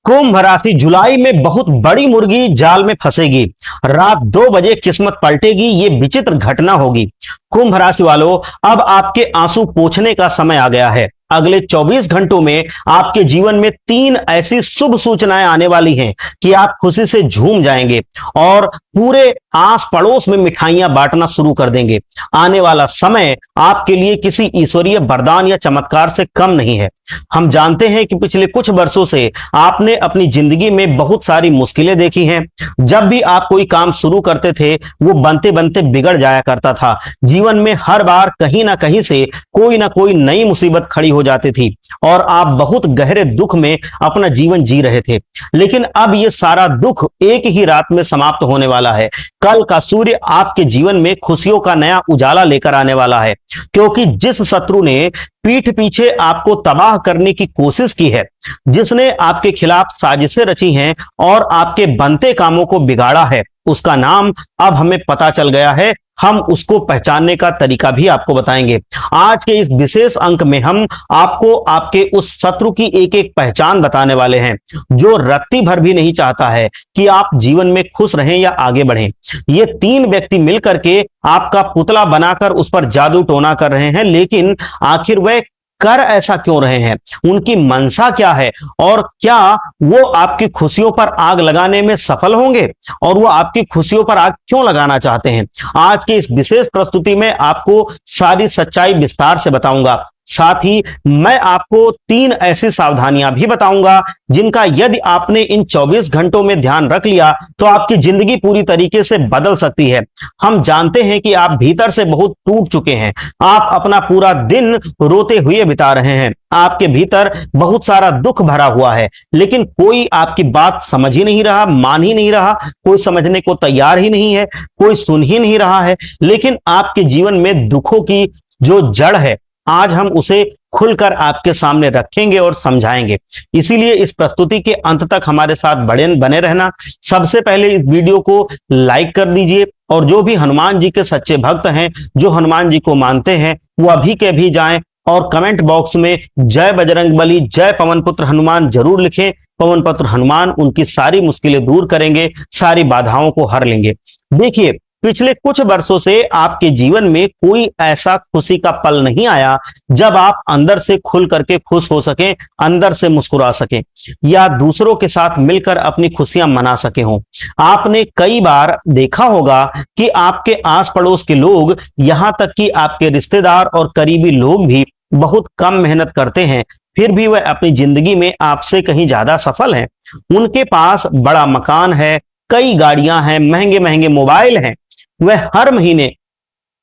कुंभ राशि जुलाई में बहुत बड़ी मुर्गी जाल में फंसेगी। रात 2 बजे किस्मत पलटेगी। ये विचित्र घटना होगी। कुंभ राशि वालों, अब आपके आंसू पोंछने का समय आ गया है। अगले 24 घंटों में आपके जीवन में 3 ऐसी शुभ सूचनाएं आने वाली हैं कि आप खुशी से झूम जाएंगे और पूरे आस पड़ोस में मिठाइयां बांटना शुरू कर देंगे। आने वाला समय आपके लिए किसी ईश्वरीय वरदान या चमत्कार से कम नहीं है। हम जानते हैं कि पिछले कुछ वर्षों से आपने अपनी जिंदगी में बहुत सारी मुश्किलें देखी हैं। जब भी आप कोई काम शुरू करते थे, वो बनते बनते बिगड़ जाया करता था। जीवन में हर बार कहीं ना कहीं से कोई ना कोई नई मुसीबत खड़ी हो जाती थी और आप बहुत गहरे दुख में अपना जीवन जी रहे थे। लेकिन अब ये सारा दुख एक ही रात में समाप्त होने वाला है। कल का सूर्य आपके जीवन में खुशियों का नया उजाला लेकर आने वाला है, क्योंकि जिस शत्रु ने पीठ पीछे आपको तबाह करने की कोशिश की है, जिसने आपके खिलाफ साजिशें रची हैं और आपके बनते कामों को बिगाड़ा है, उसका नाम अब हमें पता चल गया है। हम उसको पहचानने का तरीका भी आपको बताएंगे। आज के इस विशेष अंक में हम आपको आपके उस शत्रु की एक एक पहचान बताने वाले हैं, जो रत्ती भर भी नहीं चाहता है कि आप जीवन में खुश रहें या आगे बढ़ें। ये 3 व्यक्ति मिलकर के आपका पुतला बनाकर उस पर जादू टोना कर रहे हैं, लेकिन आखिर वह कर ऐसा क्यों रहे हैं, उनकी मंशा क्या है और क्या वो आपकी खुशियों पर आग लगाने में सफल होंगे और वो आपकी खुशियों पर आग क्यों लगाना चाहते हैं। आज की इस विशेष प्रस्तुति में आपको सारी सच्चाई विस्तार से बताऊंगा। साथ ही मैं आपको 3 ऐसी सावधानियां भी बताऊंगा जिनका यदि आपने इन 24 घंटों में ध्यान रख लिया तो आपकी जिंदगी पूरी तरीके से बदल सकती है। हम जानते हैं कि आप भीतर से बहुत टूट चुके हैं। आप अपना पूरा दिन रोते हुए बिता रहे हैं। आपके भीतर बहुत सारा दुख भरा हुआ है, लेकिन कोई आपकी बात समझ ही नहीं रहा, मान ही नहीं रहा, कोई समझने को तैयार ही नहीं है, कोई सुन ही नहीं रहा है। लेकिन आपके जीवन में दुखों की जो जड़ है, आज हम उसे खुलकर आपके सामने रखेंगे और समझाएंगे। इसीलिए इस प्रस्तुति के अंत तक हमारे साथ बने रहना। सबसे पहले इस वीडियो को लाइक कर दीजिए और जो भी हनुमान जी के सच्चे भक्त हैं, जो हनुमान जी को मानते हैं, वो अभी के अभी जाएं और कमेंट बॉक्स में जय बजरंगबली, जय पवन पुत्र हनुमान जरूर लिखें। पवन पुत्र हनुमान उनकी सारी मुश्किलें दूर करेंगे, सारी बाधाओं को हर लेंगे। देखिए, पिछले कुछ वर्षों से आपके जीवन में कोई ऐसा खुशी का पल नहीं आया जब आप अंदर से खुल करके खुश हो सकें, अंदर से मुस्कुरा सकें या दूसरों के साथ मिलकर अपनी खुशियां मना सके हों। आपने कई बार देखा होगा कि आपके आस पड़ोस के लोग, यहां तक कि आपके रिश्तेदार और करीबी लोग भी बहुत कम मेहनत करते हैं, फिर भी वह अपनी जिंदगी में आपसे कहीं ज्यादा सफल हैं। उनके पास बड़ा मकान है, कई गाड़ियां हैं, महंगे महंगे मोबाइल हैं। वह हर महीने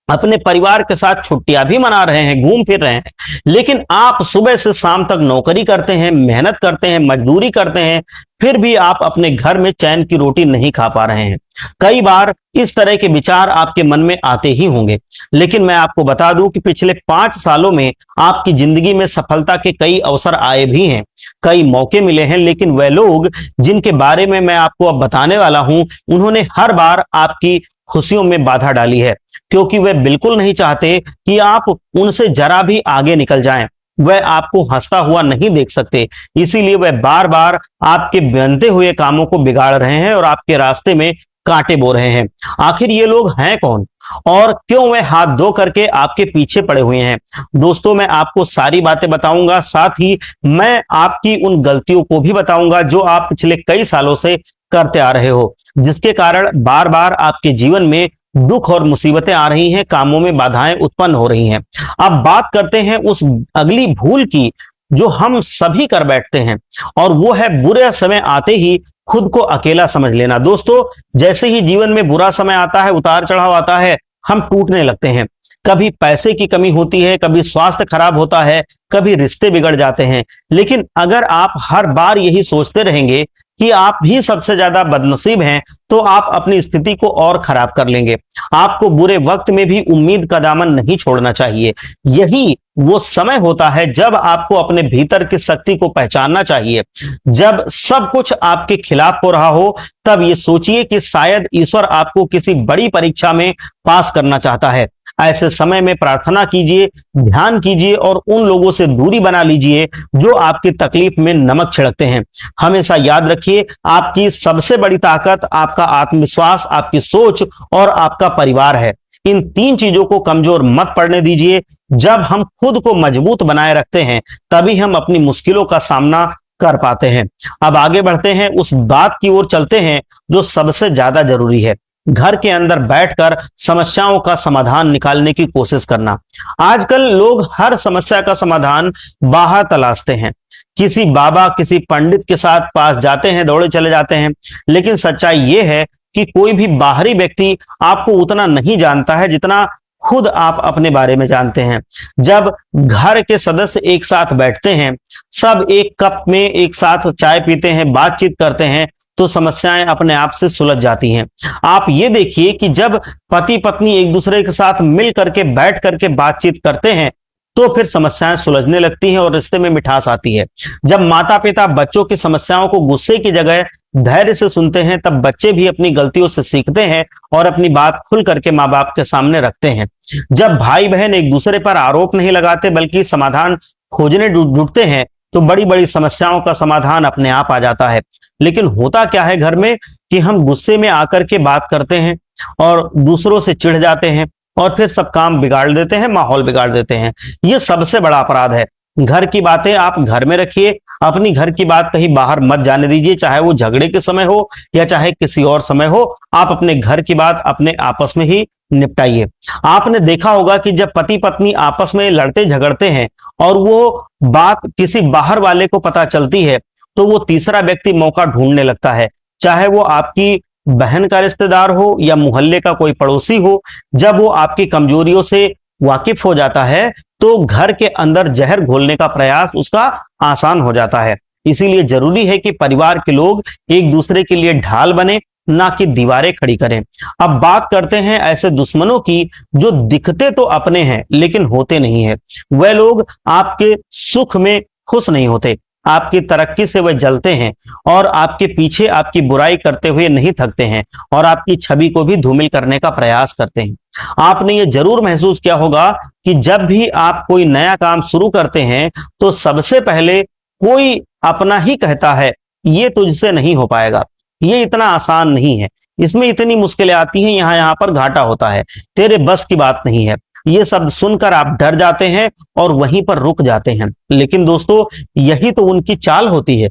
अपने परिवार के साथ छुट्टियां भी मना रहे हैं, घूम फिर रहे हैं। लेकिन आप सुबह से शाम तक नौकरी करते हैं, मेहनत करते हैं, मजदूरी करते हैं, फिर भी आप अपने घर में चैन की रोटी नहीं खा पा रहे हैं। कई बार इस तरह के विचार आपके मन में आते ही होंगे, लेकिन मैं आपको बता दूं कि पिछले 5 सालों में आपकी जिंदगी में सफलता के कई अवसर आए भी हैं, कई मौके मिले हैं। लेकिन वह लोग जिनके बारे में मैं आपको अब बताने वाला हूं, उन्होंने हर बार आपकी खुशियों में बाधा डाली है, क्योंकि वे बिल्कुल नहीं चाहते कि आप उनसे जरा भी आगे निकल जाएं। वह आपको हंसता हुआ नहीं देख सकते, इसीलिए वह बार बार आपके बनते हुए कामों को बिगाड़ रहे हैं और आपके रास्ते में कांटे बो रहे हैं। आखिर ये लोग हैं कौन और क्यों वह हाथ धो करके आपके पीछे पड़े हुए हैं? दोस्तों, मैं आपको सारी बातें बताऊंगा। साथ ही मैं आपकी उन गलतियों को भी बताऊंगा जो आप पिछले कई सालों से करते आ रहे हो, जिसके कारण बार बार आपके जीवन में दुख और मुसीबतें आ रही हैं, कामों में बाधाएं उत्पन्न हो रही हैं। अब बात करते हैं उस अगली भूल की जो हम सभी कर बैठते हैं, और वो है बुरे समय आते ही खुद को अकेला समझ लेना। दोस्तों, जैसे ही जीवन में बुरा समय आता है, उतार चढ़ाव आता है, हम टूटने लगते हैं। कभी पैसे की कमी होती है, कभी स्वास्थ्य खराब होता है, कभी रिश्ते बिगड़ जाते हैं। लेकिन अगर आप हर बार यही सोचते रहेंगे कि आप ही सबसे ज्यादा बदनसीब हैं, तो आप अपनी स्थिति को और खराब कर लेंगे। आपको बुरे वक्त में भी उम्मीद का दामन नहीं छोड़ना चाहिए। यही वो समय होता है जब आपको अपने भीतर की शक्ति को पहचानना चाहिए। जब सब कुछ आपके खिलाफ हो रहा हो, तब ये सोचिए कि शायद ईश्वर आपको किसी बड़ी परीक्षा में पास करना चाहता है। ऐसे समय में प्रार्थना कीजिए, ध्यान कीजिए और उन लोगों से दूरी बना लीजिए जो आपकी तकलीफ में नमक छिड़कते हैं। हमेशा याद रखिए, आपकी सबसे बड़ी ताकत आपका आत्मविश्वास, आपकी सोच और आपका परिवार है। इन तीन चीजों को कमजोर मत पड़ने दीजिए। जब हम खुद को मजबूत बनाए रखते हैं, तभी हम अपनी मुश्किलों का सामना कर पाते हैं। अब आगे बढ़ते हैं, उस बात की ओर चलते हैं जो सबसे ज्यादा जरूरी है। घर के अंदर बैठकर समस्याओं का समाधान निकालने की कोशिश करना। आजकल लोग हर समस्या का समाधान बाहर तलाशते हैं। किसी बाबा, किसी पंडित के साथ पास जाते हैं, दौड़े चले जाते हैं। लेकिन सच्चाई यह है कि कोई भी बाहरी व्यक्ति आपको उतना नहीं जानता है जितना खुद आप अपने बारे में जानते हैं। जब घर के सदस्य एक साथ बैठते हैं, सब एक कप में एक साथ चाय पीते हैं, बातचीत करते हैं, तो समस्याएं अपने आप से सुलझ जाती हैं। आप ये देखिए कि जब पति पत्नी एक दूसरे के साथ मिल करके बैठ करके बातचीत करते हैं, तो फिर समस्याएं सुलझने लगती हैं और रिश्ते में मिठास आती है। जब माता पिता बच्चों की समस्याओं को गुस्से की जगह धैर्य से सुनते हैं, तब बच्चे भी अपनी गलतियों से सीखते हैं और अपनी बात खुल करके माँ बाप के सामने रखते हैं। जब भाई बहन एक दूसरे पर आरोप नहीं लगाते बल्कि समाधान खोजने जुटते हैं, तो बड़ी बड़ी समस्याओं का समाधान अपने आप आ जाता है। लेकिन होता क्या है घर में कि हम गुस्से में आकर के बात करते हैं और दूसरों से चिढ़ जाते हैं और फिर सब काम बिगाड़ देते हैं, माहौल बिगाड़ देते हैं। ये सबसे बड़ा अपराध है। घर की बातें आप घर में रखिए, अपनी घर की बात कहीं बाहर मत जाने दीजिए, चाहे वो झगड़े के समय हो या चाहे किसी और समय हो। आप अपने घर की बात अपने आपस में ही निपटाइए। आपने देखा होगा कि जब पति पत्नी आपस में लड़ते झगड़ते हैं और वो बात किसी बाहर वाले को पता चलती है, तो वो तीसरा व्यक्ति मौका ढूंढने लगता है, चाहे वो आपकी बहन का रिश्तेदार हो या मोहल्ले का कोई पड़ोसी हो। जब वो आपकी कमजोरियों से वाकिफ हो जाता है, तो घर के अंदर जहर घोलने का प्रयास उसका आसान हो जाता है। इसीलिए जरूरी है कि परिवार के लोग एक दूसरे के लिए ढाल बने, ना कि दीवारें खड़ी करें। अब बात करते हैं ऐसे दुश्मनों की जो दिखते तो अपने हैं लेकिन होते नहीं है। वह लोग आपके सुख में खुश नहीं होते, आपकी तरक्की से वह जलते हैं और आपके पीछे आपकी बुराई करते हुए नहीं थकते हैं और आपकी छवि को भी धूमिल करने का प्रयास करते हैं। आपने ये जरूर महसूस किया होगा कि जब भी आप कोई नया काम शुरू करते हैं, तो सबसे पहले कोई अपना ही कहता है, ये तुझसे नहीं हो पाएगा, ये इतना आसान नहीं है, इसमें इतनी मुश्किलें आती हैं, यहाँ पर घाटा होता है, तेरे बस की बात नहीं है। ये सब सुनकर आप डर जाते हैं और वहीं पर रुक जाते हैं। लेकिन दोस्तों, यही तो उनकी चाल होती है।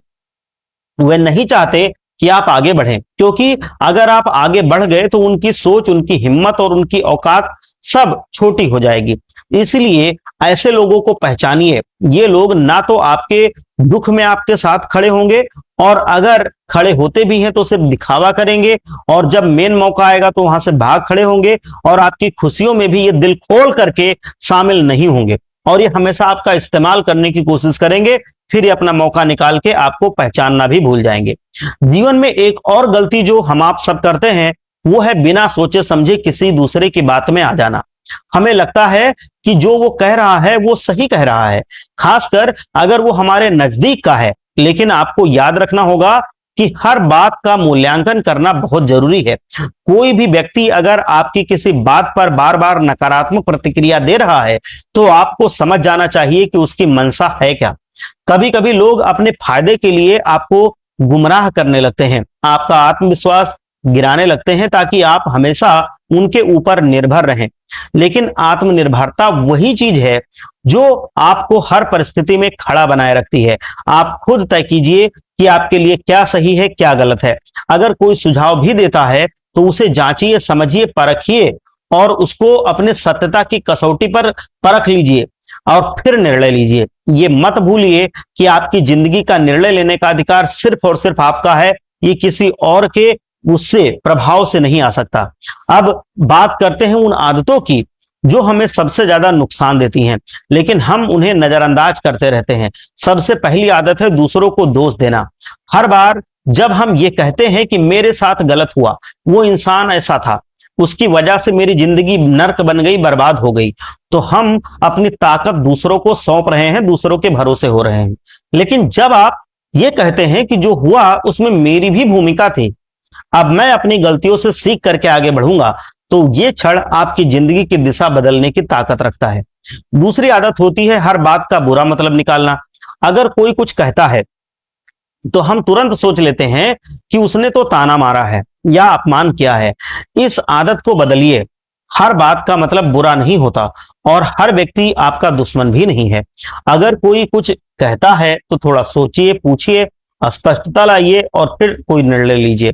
वे नहीं चाहते कि आप आगे बढ़ें, क्योंकि अगर आप आगे बढ़ गए तो उनकी सोच, उनकी हिम्मत और उनकी औकात सब छोटी हो जाएगी। इसलिए ऐसे लोगों को पहचानिए। ये लोग ना तो आपके दुख में आपके साथ खड़े होंगे, और अगर खड़े होते भी हैं तो सिर्फ दिखावा करेंगे, और जब मेन मौका आएगा तो वहां से भाग खड़े होंगे और आपकी खुशियों में भी ये दिल खोल करके शामिल नहीं होंगे, और ये हमेशा आपका इस्तेमाल करने की कोशिश करेंगे। फिर ये अपना मौका निकाल के आपको पहचानना भी भूल जाएंगे। जीवन में एक और गलती जो हम आप सब करते हैं, वो है बिना सोचे समझे किसी दूसरे की बात में आ जाना। हमें लगता है कि जो वो कह रहा है वो सही कह रहा है, खासकर अगर वो हमारे नजदीक का है। लेकिन आपको याद रखना होगा कि हर बात का मूल्यांकन करना बहुत जरूरी है। कोई भी व्यक्ति अगर आपकी किसी बात पर बार बार नकारात्मक प्रतिक्रिया दे रहा है, तो आपको समझ जाना चाहिए कि उसकी मंशा है क्या। कभी कभी लोग अपने फायदे के लिए आपको गुमराह करने लगते हैं, आपका आत्मविश्वास गिराने लगते हैं, ताकि आप हमेशा उनके ऊपर निर्भर रहें। लेकिन आत्मनिर्भरता वही चीज है जो आपको हर परिस्थिति में खड़ा बनाए रखती है। आप खुद तय कीजिए कि आपके लिए क्या सही है, क्या गलत है। अगर कोई सुझाव भी देता है तो उसे जांचिए, समझिए, परखिए और उसको अपने सत्यता की कसौटी पर परख लीजिए और फिर निर्णय लीजिए। ये मत भूलिए कि आपकी जिंदगी का निर्णय लेने का अधिकार सिर्फ और सिर्फ आपका है, ये किसी और के उससे प्रभाव से नहीं आ सकता। अब बात करते हैं उन आदतों की जो हमें सबसे ज्यादा नुकसान देती हैं, लेकिन हम उन्हें नजरअंदाज करते रहते हैं। सबसे पहली आदत है दूसरों को दोष देना। हर बार जब हम ये कहते हैं कि मेरे साथ गलत हुआ, वो इंसान ऐसा था, उसकी वजह से मेरी जिंदगी नर्क बन गई, बर्बाद हो गई, तो हम अपनी ताकत दूसरों को सौंप रहे हैं, दूसरों के भरोसे हो रहे हैं। लेकिन जब आप ये कहते हैं कि जो हुआ उसमें मेरी भी भूमिका थी, अब मैं अपनी गलतियों से सीख करके आगे बढ़ूंगा, तो ये क्षण आपकी जिंदगी की दिशा बदलने की ताकत रखता है। दूसरी आदत होती है हर बात का बुरा मतलब निकालना। अगर कोई कुछ कहता है तो हम तुरंत सोच लेते हैं कि उसने तो ताना मारा है या अपमान किया है। इस आदत को बदलिए। हर बात का मतलब बुरा नहीं होता और हर व्यक्ति आपका दुश्मन भी नहीं है। अगर कोई कुछ कहता है तो थोड़ा सोचिए, पूछिए, स्पष्टता लाइए और फिर कोई निर्णय लीजिए।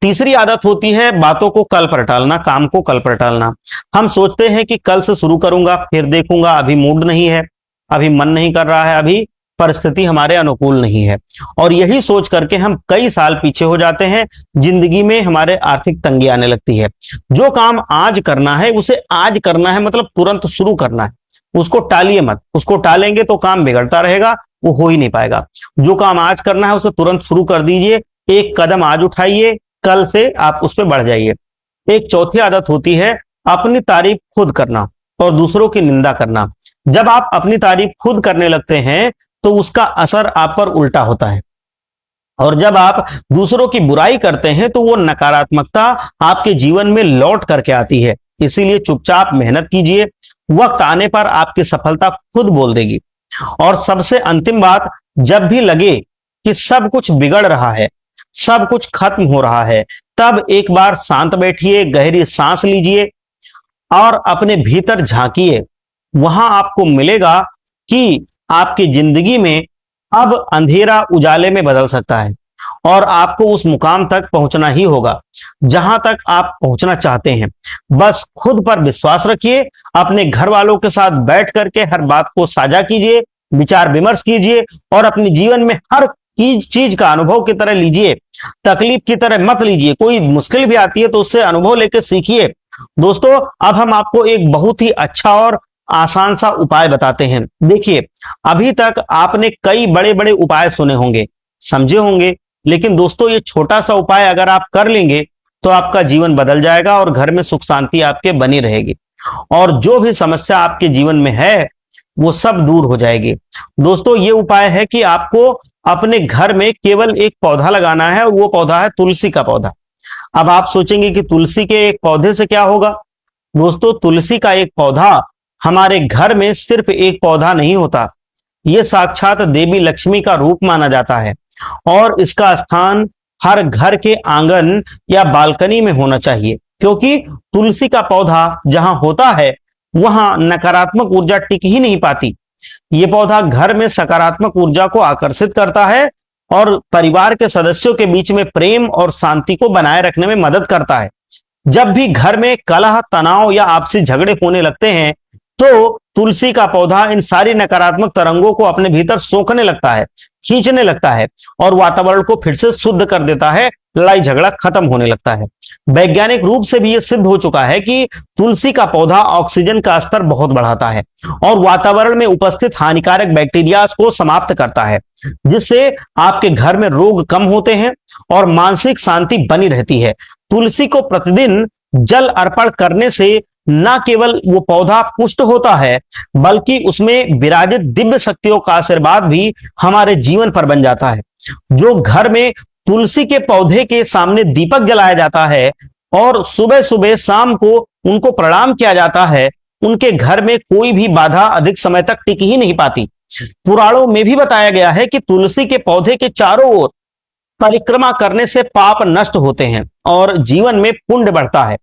तीसरी आदत होती है बातों को कल पर टालना, काम को कल पर टालना। हम सोचते हैं कि कल से शुरू करूंगा, फिर देखूंगा, अभी मूड नहीं है, अभी मन नहीं कर रहा है, अभी परिस्थिति हमारे अनुकूल नहीं है। और यही सोच करके हम कई साल पीछे हो जाते हैं। जिंदगी में हमारे आर्थिक तंगी आने लगती है। जो काम आज करना है उसे आज करना है, मतलब तुरंत शुरू करना है। उसको टालिए मत। उसको टालेंगे तो काम बिगड़ता रहेगा, वो हो ही नहीं पाएगा। जो काम आज करना है उसे तुरंत शुरू कर दीजिए। एक कदम आज उठाइए, कल से आप उस पर बढ़ जाइए। एक चौथी आदत होती है अपनी तारीफ खुद करना और दूसरों की निंदा करना। जब आप अपनी तारीफ खुद करने लगते हैं तो उसका असर आप पर उल्टा होता है, और जब आप दूसरों की बुराई करते हैं तो वो नकारात्मकता आपके जीवन में लौट करके आती है। इसीलिए चुपचाप मेहनत कीजिए, वक्त आने पर आपकी सफलता खुद बोल देगी। और सबसे अंतिम बात, जब भी लगे कि सब कुछ बिगड़ रहा है, सब कुछ खत्म हो रहा है, तब एक बार शांत बैठिए, गहरी सांस लीजिए और अपने भीतर झांकिए। वहां आपको मिलेगा कि आपकी जिंदगी में अब अंधेरा उजाले में बदल सकता है और आपको उस मुकाम तक पहुंचना ही होगा जहां तक आप पहुंचना चाहते हैं। बस खुद पर विश्वास रखिए, अपने घर वालों के साथ बैठ करके हर बात को साझा कीजिए, विचार विमर्श कीजिए और अपने जीवन में हर चीज का अनुभव की तरह लीजिए, तकलीफ की तरह मत लीजिए। कोई मुश्किल भी आती है तो उससे अनुभव लेकर सीखिए। दोस्तों, अब हम आपको एक बहुत ही अच्छा और आसान सा उपाय बताते हैं। देखिए, अभी तक आपने कई बड़े बड़े उपाय सुने होंगे, समझे होंगे, लेकिन दोस्तों ये छोटा सा उपाय अगर आप कर लेंगे तो आपका जीवन बदल जाएगा और घर में सुख शांति आपके बनी रहेगी और जो भी समस्या आपके जीवन में है वो सब दूर हो जाएगी। दोस्तों, ये उपाय है कि आपको अपने घर में केवल एक पौधा लगाना है और वो पौधा है तुलसी का पौधा। अब आप सोचेंगे कि तुलसी के एक पौधे से क्या होगा। दोस्तों, तुलसी का एक पौधा हमारे घर में सिर्फ एक पौधा नहीं होता, यह साक्षात देवी लक्ष्मी का रूप माना जाता है और इसका स्थान हर घर के आंगन या बालकनी में होना चाहिए, क्योंकि तुलसी का पौधा जहां होता है वहां नकारात्मक ऊर्जा टिक ही नहीं पाती। यह पौधा घर में सकारात्मक ऊर्जा को आकर्षित करता है और परिवार के सदस्यों के बीच में प्रेम और शांति को बनाए रखने में मदद करता है। जब भी घर में कलह, तनाव या आपसी झगड़े होने लगते हैं तो तुलसी का पौधा इन सारी नकारात्मक तरंगों को अपने भीतर सोखने लगता है, खींचने लगता है और वातावरण को फिर से शुद्ध कर देता है। लड़ाई झगड़ा खत्म होने लगता है। वैज्ञानिक रूप से भी यह सिद्ध हो चुका है कि तुलसी का पौधा ऑक्सीजन का स्तर बहुत बढ़ाता है और वातावरण में उपस्थित हानिकारक बैक्टीरिया को समाप्त करता है, जिससे आपके घर में रोग कम होते हैं और मानसिक शांति बनी रहती है। तुलसी को प्रतिदिन जल अर्पण करने से न केवल वो पौधा पुष्ट होता है, बल्कि उसमें विराजित दिव्य शक्तियों का आशीर्वाद भी हमारे जीवन पर बन जाता है। जो घर में तुलसी के पौधे के सामने दीपक जलाया जाता है और सुबह सुबह शाम को उनको प्रणाम किया जाता है, उनके घर में कोई भी बाधा अधिक समय तक टिक ही नहीं पाती। पुराणों में भी बताया गया है कि तुलसी के पौधे के चारों ओर परिक्रमा करने से पाप नष्ट होते हैं और जीवन में पुण्य बढ़ता है।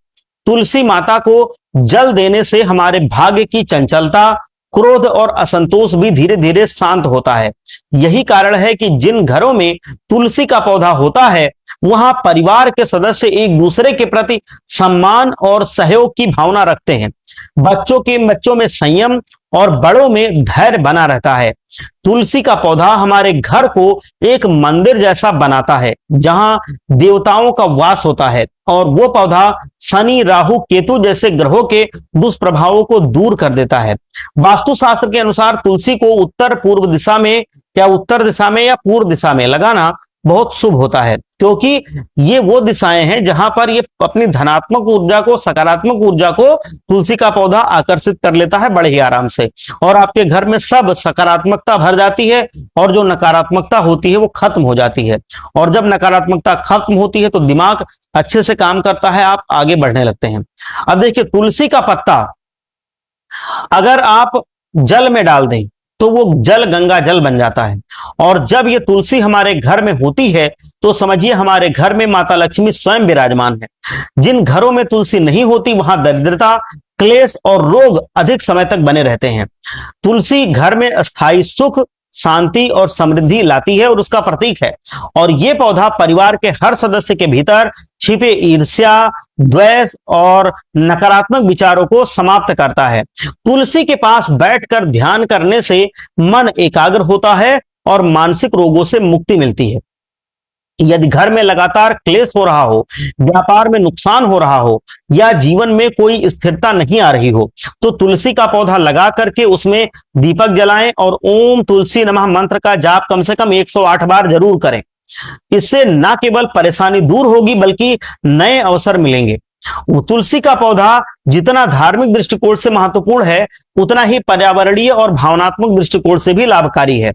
तुलसी माता को जल देने से हमारे भाग्य की चंचलता, क्रोध और असंतोष भी धीरे धीरे शांत होता है। यही कारण है कि जिन घरों में तुलसी का पौधा होता है वहां परिवार के सदस्य एक दूसरे के प्रति सम्मान और सहयोग की भावना रखते हैं। बच्चों में संयम और बड़ों में धैर्य बना रहता है। तुलसी का पौधा हमारे घर को एक मंदिर जैसा बनाता है जहां देवताओं का वास होता है और वो पौधा शनि, राहु, केतु जैसे ग्रहों के दुष्प्रभावों को दूर कर देता है। वास्तुशास्त्र के अनुसार तुलसी को उत्तर दिशा में या पूर्व दिशा में लगाना बहुत शुभ होता है, क्योंकि ये वो दिशाएं हैं जहां पर ये अपनी धनात्मक ऊर्जा को, सकारात्मक ऊर्जा को तुलसी का पौधा आकर्षित कर लेता है बड़े ही आराम से, और आपके घर में सब सकारात्मकता भर जाती है और जो नकारात्मकता होती है वो खत्म हो जाती है। और जब नकारात्मकता खत्म होती है तो दिमाग अच्छे से काम करता है, आप आगे बढ़ने लगते हैं। अब देखिए, तुलसी का पत्ता अगर आप जल में डाल दें तो वो जल गंगा जल बन जाता है, और जब ये तुलसी हमारे घर में होती है तो समझिए हमारे घर में माता लक्ष्मी स्वयं विराजमान है। जिन घरों में तुलसी नहीं होती वहां दरिद्रता, क्लेश और रोग अधिक समय तक बने रहते हैं। तुलसी घर में अस्थायी सुख, शांति और समृद्धि लाती है और उसका प्रतीक है। और यह पौधा परिवार के हर सदस्य के भीतर छिपे ईर्ष्या, द्वेष और नकारात्मक विचारों को समाप्त करता है। तुलसी के पास बैठकर ध्यान करने से मन एकाग्र होता है और मानसिक रोगों से मुक्ति मिलती है। यदि घर में लगातार क्लेश हो रहा हो, व्यापार में नुकसान हो रहा हो या जीवन में कोई स्थिरता नहीं आ रही हो, तो तुलसी का पौधा लगा करके उसमें दीपक जलाएं और ओम तुलसी नमः मंत्र का जाप कम से कम 108 बार जरूर करें। इससे न केवल परेशानी दूर होगी बल्कि नए अवसर मिलेंगे। तुलसी का पौधा जितना धार्मिक दृष्टिकोण से महत्वपूर्ण है, उतना ही पर्यावरणीय और भावनात्मक दृष्टिकोण से भी लाभकारी है,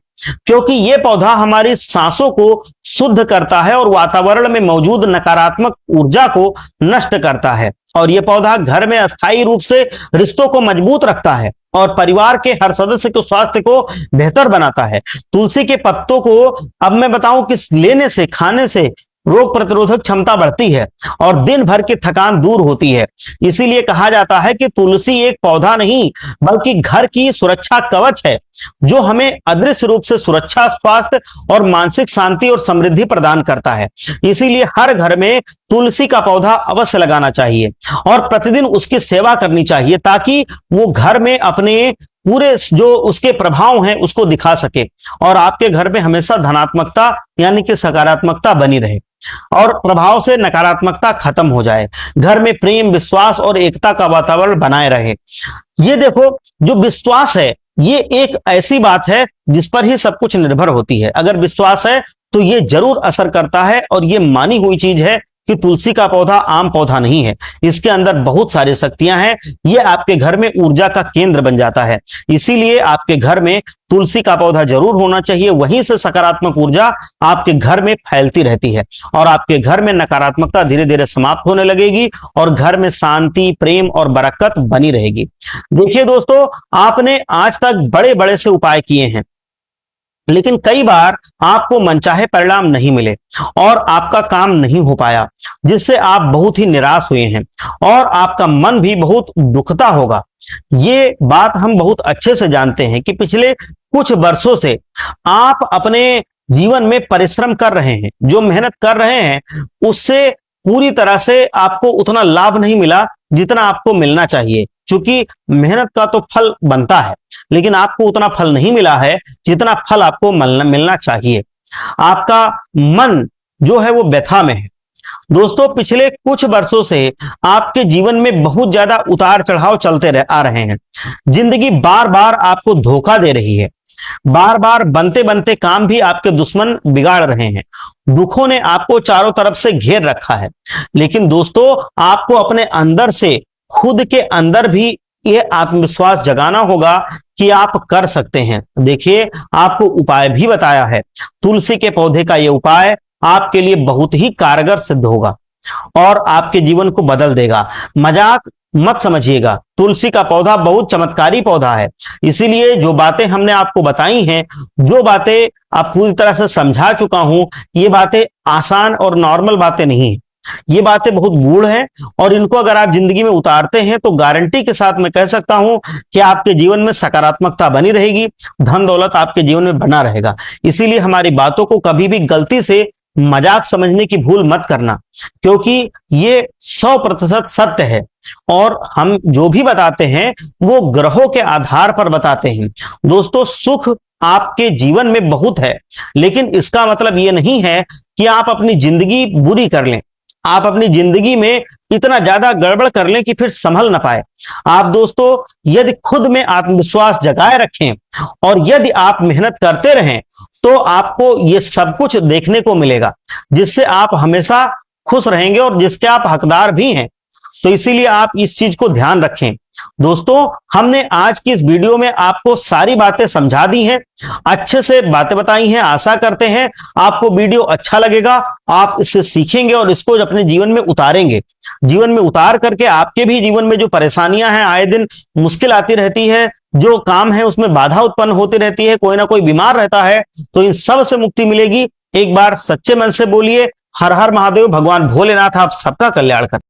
क्योंकि यह पौधा हमारी सांसों को शुद्ध करता है और वातावरण में मौजूद नकारात्मक ऊर्जा को नष्ट करता है। और यह पौधा घर में अस्थायी रूप से रिश्तों को मजबूत रखता है और परिवार के हर सदस्य के स्वास्थ्य को बेहतर बनाता है। तुलसी के पत्तों को अब मैं बताऊं कि लेने से, खाने से रोग प्रतिरोधक क्षमता बढ़ती है और दिन भर की थकान दूर होती है। इसीलिए कहा जाता है कि तुलसी एक पौधा नहीं बल्कि घर की सुरक्षा कवच है, जो हमें अदृश्य रूप से सुरक्षा, स्वास्थ्य और मानसिक शांति और समृद्धि प्रदान करता है। इसीलिए हर घर में तुलसी का पौधा अवश्य लगाना चाहिए और प्रतिदिन उसकी सेवा करनी चाहिए, ताकि वो घर में अपने पूरे जो उसके प्रभाव हैं उसको दिखा सके और आपके घर में हमेशा धनात्मकता यानी कि सकारात्मकता बनी रहे और प्रभाव से नकारात्मकता खत्म हो जाए। घर में प्रेम, विश्वास और एकता का वातावरण बनाए रहे। ये देखो, जो विश्वास है ये एक ऐसी बात है जिस पर ही सब कुछ निर्भर होती है। अगर विश्वास है तो ये जरूर असर करता है और ये मानी हुई चीज है कि तुलसी का पौधा आम पौधा नहीं है, इसके अंदर बहुत सारी शक्तियां हैं। ये आपके घर में ऊर्जा का केंद्र बन जाता है। इसीलिए आपके घर में तुलसी का पौधा जरूर होना चाहिए, वहीं से सकारात्मक ऊर्जा आपके घर में फैलती रहती है और आपके घर में नकारात्मकता धीरे धीरे समाप्त होने लगेगी और घर में शांति, प्रेम और बरकत बनी रहेगी। देखिए दोस्तों, आपने आज तक बड़े बड़े से उपाय किए हैं, लेकिन कई बार आपको मनचाहे परिणाम नहीं मिले और आपका काम नहीं हो पाया, जिससे आप बहुत ही निराश हुए हैं और आपका मन भी बहुत दुखता होगा। ये बात हम बहुत अच्छे से जानते हैं कि पिछले कुछ वर्षों से आप अपने जीवन में परिश्रम कर रहे हैं, जो मेहनत कर रहे हैं उससे पूरी तरह से आपको उतना लाभ नहीं मिला जितना आपको मिलना चाहिए। चूंकि मेहनत का तो फल बनता है, लेकिन आपको उतना फल नहीं मिला है जितना फल आपको मिलना चाहिए। आपका मन जो है वो व्यथा में है। दोस्तों, पिछले कुछ वर्षों से आपके जीवन में बहुत ज्यादा उतार चढ़ाव चलते आ रहे हैं। जिंदगी बार बार आपको धोखा दे रही है, बार बार बनते बनते काम भी आपके दुश्मन बिगाड़ रहे हैं। दुखों ने आपको चारों तरफ से घेर रखा है, लेकिन दोस्तों आपको अपने अंदर से, खुद के अंदर भी ये आत्मविश्वास जगाना होगा कि आप कर सकते हैं। देखिए, आपको उपाय भी बताया है। तुलसी के पौधे का ये उपाय आपके लिए बहुत ही कारगर सिद्ध होगा और आपके जीवन को बदल देगा। मजाक मत समझिएगा, तुलसी का पौधा बहुत चमत्कारी पौधा है। इसीलिए जो बातें हमने आपको बताई हैं, जो बातें आप पूरी तरह से समझा चुका हूं, ये बातें आसान और नॉर्मल बातें नहीं है, ये बातें बहुत गूढ़ हैं और इनको अगर आप जिंदगी में उतारते हैं तो गारंटी के साथ मैं कह सकता हूं कि आपके जीवन में सकारात्मकता बनी रहेगी, धन दौलत आपके जीवन में बना रहेगा। इसीलिए हमारी बातों को कभी भी गलती से मजाक समझने की भूल मत करना, क्योंकि ये 100% सत्य है और हम जो भी बताते हैं वो ग्रहों के आधार पर बताते हैं। दोस्तों, सुख आपके जीवन में बहुत है, लेकिन इसका मतलब ये नहीं है कि आप अपनी जिंदगी बुरी कर लें। आप अपनी जिंदगी में इतना ज्यादा गड़बड़ कर लें कि फिर संभल ना पाए। आप दोस्तों यदि खुद में आत्मविश्वास जगाए रखें और यदि आप मेहनत करते रहें तो आपको ये सब कुछ देखने को मिलेगा जिससे आप हमेशा खुश रहेंगे और जिसके आप हकदार भी हैं। तो इसीलिए आप इस चीज को ध्यान रखें। दोस्तों हमने आज की इस वीडियो में आपको सारी बातें समझा दी हैं, अच्छे से बातें बताई हैं। आशा करते हैं आपको वीडियो अच्छा लगेगा, आप इससे सीखेंगे और इसको अपने जीवन में उतारेंगे। जीवन में उतार करके आपके भी जीवन में जो परेशानियां हैं, आए दिन मुश्किल आती रहती है, जो काम है उसमें बाधा उत्पन्न होती रहती है, कोई ना कोई बीमार रहता है, तो इन सब से मुक्ति मिलेगी। एक बार सच्चे मन से बोलिए हर हर महादेव, भगवान भोलेनाथ आप सबका कल्याण करें।